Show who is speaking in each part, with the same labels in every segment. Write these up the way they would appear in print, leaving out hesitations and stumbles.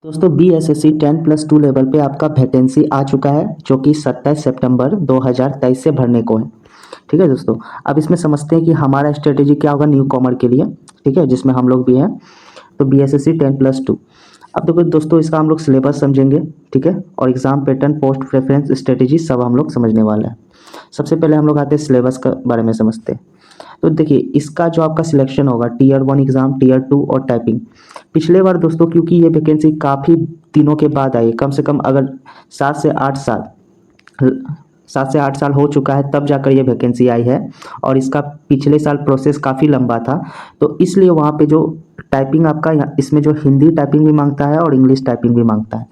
Speaker 1: दोस्तों BSSC 10+2 level पे आपका वैकेंसी आ चुका है जो कि 27 सितंबर 2023 से भरने को है। ठीक है दोस्तों, अब इसमें समझते हैं कि हमारा स्ट्रेटेजी क्या होगा न्यू कॉमर के लिए। ठीक है, जिसमें हम लोग भी हैं। तो BSSC 10+2, अब देखो दोस्तों, इसका हम लोग सिलेबस समझेंगे। ठीक है, और exam pattern, post preference, strategy सब हम लोग समझने वाले हैं। सबसे पहले हम लोग आते हैं सिलेबस के बारे में समझते हैं। तो देखिए, इसका जो आपका सिलेक्शन होगा टीयर 1 एग्ज़ाम, टीयर 2 और टाइपिंग। पिछले बार दोस्तों, क्योंकि ये वैकेंसी काफ़ी दिनों के बाद आई, कम से कम अगर 7 से 8 साल 7 से 8 साल हो चुका है तब जाकर ये वैकेंसी आई है। और इसका पिछले साल प्रोसेस काफ़ी लंबा था, तो इसलिए वहाँ पे जो टाइपिंग आपका इसमें जो हिंदी टाइपिंग भी मांगता है और इंग्लिश टाइपिंग भी मांगता है।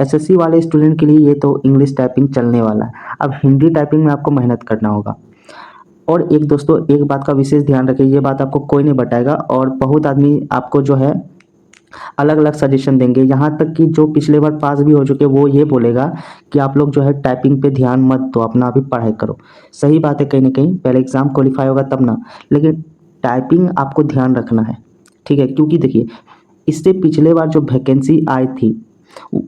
Speaker 1: एसएससी वाले स्टूडेंट के लिए ये तो इंग्लिश टाइपिंग चलने वाला है। अब हिंदी टाइपिंग में आपको मेहनत करना होगा। और एक दोस्तों, एक बात का विशेष ध्यान रखिए, ये बात आपको कोई नहीं बताएगा और बहुत आदमी आपको जो है अलग अलग सजेशन देंगे। यहाँ तक कि जो पिछले बार पास भी हो चुके वो ये बोलेगा कि आप लोग जो है टाइपिंग पे ध्यान मत दो, अपना अभी पढ़ाई करो। सही बात है, कहीं ना कहीं पहले एग्ज़ाम क्वालिफाई होगा तब ना, लेकिन टाइपिंग आपको ध्यान रखना है। ठीक है, क्योंकि देखिए, इससे पिछले बार जो वैकेंसी आई थी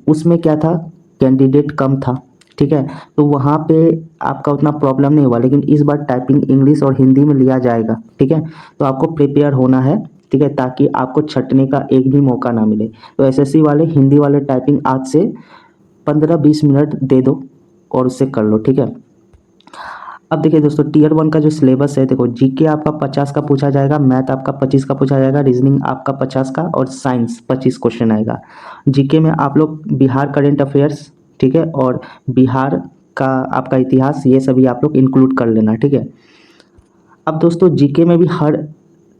Speaker 1: उसमें क्या था, कैंडिडेट कम था। ठीक है, तो वहाँ पे आपका उतना प्रॉब्लम नहीं हुआ, लेकिन इस बार टाइपिंग इंग्लिश और हिंदी में लिया जाएगा। ठीक है, तो आपको प्रिपेयर होना है। ठीक है, ताकि आपको छटने का एक भी मौका ना मिले। तो एसएससी वाले हिंदी वाले टाइपिंग आज से 15-20 मिनट दे दो और उससे कर लो। ठीक है, अब देखिए दोस्तों, टीयर 1 का जो सिलेबस है, देखो जीके आपका 50 का पूछा जाएगा, मैथ आपका 25 का पूछा जाएगा, रीजनिंग आपका 50 का और साइंस 25 क्वेश्चन आएगा। जीके में आप लोग बिहार करंट अफेयर्स, ठीक है, और बिहार का आपका इतिहास, ये सभी आप लोग इंक्लूड कर लेना। ठीक है, अब दोस्तों जीके में भी हर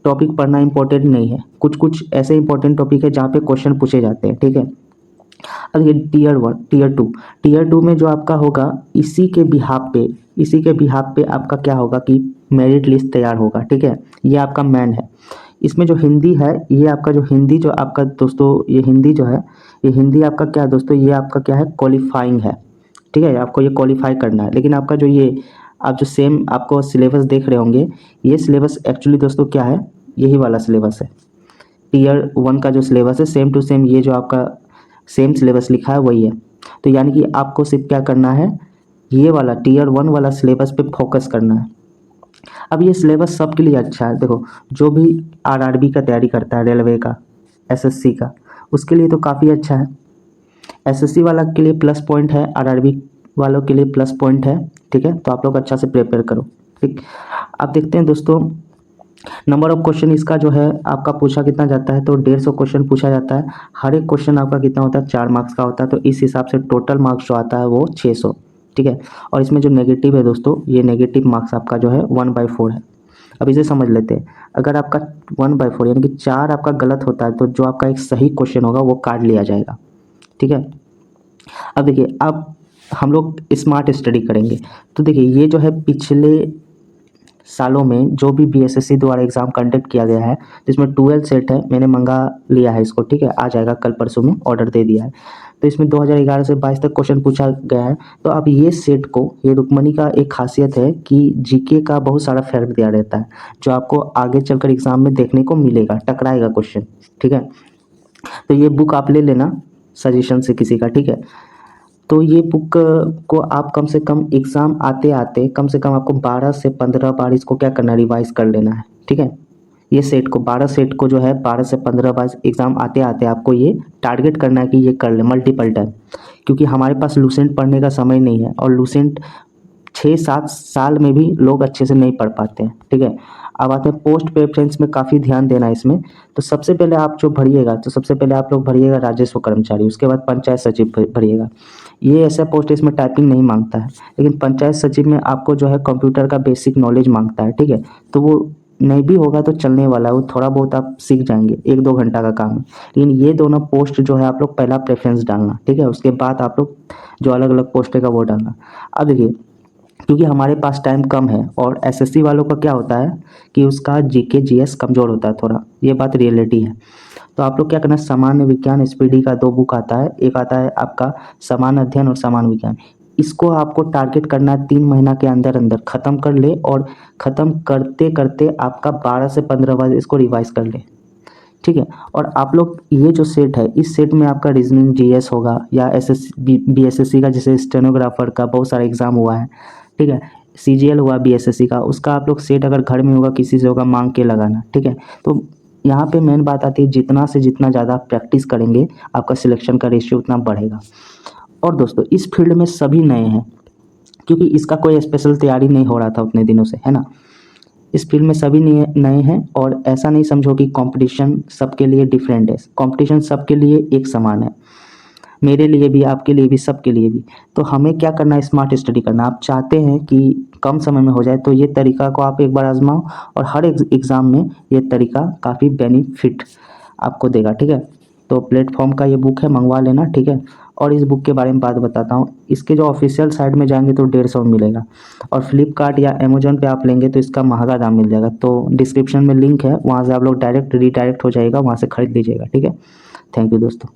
Speaker 1: टॉपिक पढ़ना इंपॉर्टेंट नहीं है, कुछ कुछ ऐसे इंपॉर्टेंट टॉपिक है जहाँ पे क्वेश्चन पूछे जाते हैं। ठीक है, अब ये टीयर 1, टीयर 2 में जो आपका होगा, इसी के बिहाफ पे आपका क्या होगा कि मेरिट लिस्ट तैयार होगा। ठीक है, ये आपका मैन है। इसमें जो हिंदी है, ये आपका जो हिंदी जो आपका दोस्तों, ये हिंदी जो है, ये हिंदी आपका क्या है दोस्तों, ये आपका क्या है, क्वालिफाइंग है। ठीक है, आपको ये क्वालिफाई करना है। लेकिन आपका जो ये आप जो सेम आपको सिलेबस देख रहे होंगे, ये सिलेबस एक्चुअली दोस्तों क्या है, यही वाला सिलेबस है। टीयर 1 का जो सिलेबस है सेम टू सेम, ये जो आपका सेम सिलेबस लिखा है वही है। तो यानी कि आपको सिर्फ क्या करना है, ये वाला टीयर 1 वाला सिलेबस पे फोकस करना है। अब ये सिलेबस सबके लिए अच्छा है। देखो, जो भी आरआरबी का तैयारी करता है, रेलवे का, एसएससी का, उसके लिए तो काफ़ी अच्छा है। एसएससी वाला के लिए प्लस पॉइंट है, आरआरबी वालों के लिए प्लस पॉइंट है। ठीक है, तो आप लोग अच्छा से प्रिपेयर करो। ठीक, अब देखते हैं दोस्तों, नंबर ऑफ क्वेश्चन इसका जो है आपका पूछा कितना जाता है, तो 150 क्वेश्चन पूछा जाता है। हर एक क्वेश्चन आपका कितना होता है, 4 मार्क्स का होता है। तो इस हिसाब से टोटल मार्क्स जो आता है वो 600। ठीक है, और इसमें जो नेगेटिव है दोस्तों, ये नेगेटिव मार्क्स आपका जो है 1/4 है। अब इसे समझ लेते हैं। अगर आपका 1/4 यानी कि 4 आपका गलत होता है, तो जो आपका एक सही क्वेश्चन होगा वो काट लिया जाएगा। ठीक है, अब देखिए, अब हम लोग स्मार्ट स्टडी करेंगे। तो देखिए, ये जो है पिछले सालों में जो भी बीएसएससी द्वारा एग्ज़ाम कंडक्ट किया गया है, जिसमें 12 सेट है, मैंने मंगा लिया है इसको। ठीक है, आ जाएगा कल परसों में, ऑर्डर दे दिया है। तो इसमें 2011 से 22 तक क्वेश्चन पूछा गया है। तो अब ये सेट को, ये रुक्मणी का एक खासियत है कि जीके का बहुत सारा फैक्ट दिया रहता है, जो आपको आगे चलकर एग्ज़ाम में देखने को मिलेगा, टकराएगा क्वेश्चन। ठीक है, तो ये बुक आप ले लेना सजेशन से किसी का। ठीक है, तो ये बुक को आप कम से कम एग्ज़ाम आते आते कम से कम आपको 12 से 15 बार इसको क्या करना है, रिवाइज कर लेना है। ठीक है, ये सेट को 12 सेट को जो है 12 से 15 बार एग्ज़ाम आते आते आपको ये टारगेट करना है कि ये कर ले मल्टीपल टाइम। क्योंकि हमारे पास लूसेंट पढ़ने का समय नहीं है, और लूसेंट 6-7 साल में भी लोग अच्छे से नहीं पढ़ पाते हैं। ठीक है, अब आते हैं पोस्ट प्रेफरेंस में, काफ़ी ध्यान देना है इसमें। तो सबसे पहले आप जो भरिएगा, तो सबसे पहले आप लोग भरिएगा राजस्व कर्मचारी, उसके बाद पंचायत सचिव भरिएगा। ये ऐसा पोस्ट इसमें टाइपिंग नहीं मांगता है, लेकिन पंचायत सचिव में आपको जो है कंप्यूटर का बेसिक नॉलेज मांगता है। ठीक है, तो वो नहीं भी होगा तो चलने वाला है, वो थोड़ा बहुत आप सीख जाएंगे, 1-2 घंटा का काम है। लेकिन ये दोनों पोस्ट जो है आप लोग पहला प्रेफरेंस डालना। ठीक है, उसके बाद आप लोग जो अलग अलग पोस्ट है वो डालना। अब देखिए, क्योंकि हमारे पास टाइम कम है, और एसएससी वालों का क्या होता है कि उसका जीके जीएस कमज़ोर होता है थोड़ा, ये बात रियलिटी है। तो आप लोग क्या करना, सामान्य विज्ञान एसपीडी का 2 बुक आता है, एक आता है आपका सामान्य अध्ययन और सामान्य विज्ञान। इसको आपको टारगेट करना है 3 महीना के अंदर अंदर ख़त्म कर ले, और ख़त्म करते करते आपका 12 से 15 बार इसको रिवाइज कर ले। ठीक है। और आप लोग ये जो सेट है, इस सेट में आपका रीजनिंग जीएस होगा या बीएसएससी का जैसे स्टेनोग्राफर का बहुत सारा एग्जाम हुआ है, ठीक है। सीजीएल हुआ बीएसएससी का, उसका आप लोग सेट अगर घर में होगा किसी से होगा मांग के लगाना, ठीक है। तो यहाँ पे मेन बात आती है जितना से जितना ज़्यादा प्रैक्टिस करेंगे आपका सिलेक्शन का रेशियो उतना बढ़ेगा। और दोस्तों इस फील्ड में सभी नए हैं, क्योंकि इसका कोई स्पेशल तैयारी नहीं हो रहा था उतने दिनों से, है ना। इस फील्ड में सभी नए नए हैं और ऐसा नहीं समझो कि कंपटीशन सबके लिए डिफरेंट है, कंपटीशन सबके लिए एक समान है, मेरे लिए भी, आपके लिए भी, सबके लिए भी। तो हमें क्या करना है, स्मार्ट स्टडी करना। आप चाहते हैं कि कम समय में हो जाए तो ये तरीका को आप एक बार आजमाओ, और हर एग्ज़ाम में ये तरीका काफ़ी बेनिफिट आपको देगा, ठीक है। तो प्लेटफॉर्म का ये बुक है, मंगवा लेना, ठीक है। और इस बुक के बारे में बात बताता हूँ, इसके जो ऑफिशियल साइट में जाएंगे तो 150 में मिलेगा, और फ्लिपकार्ट या अमेजोन पे आप लेंगे तो इसका महंगा दाम मिल जाएगा। तो डिस्क्रिप्शन में लिंक है, वहाँ से आप लोग डायरेक्ट रीडायरेक्ट हो जाएगा, वहाँ से खरीद लीजिएगा, ठीक है। थैंक यू दोस्तों।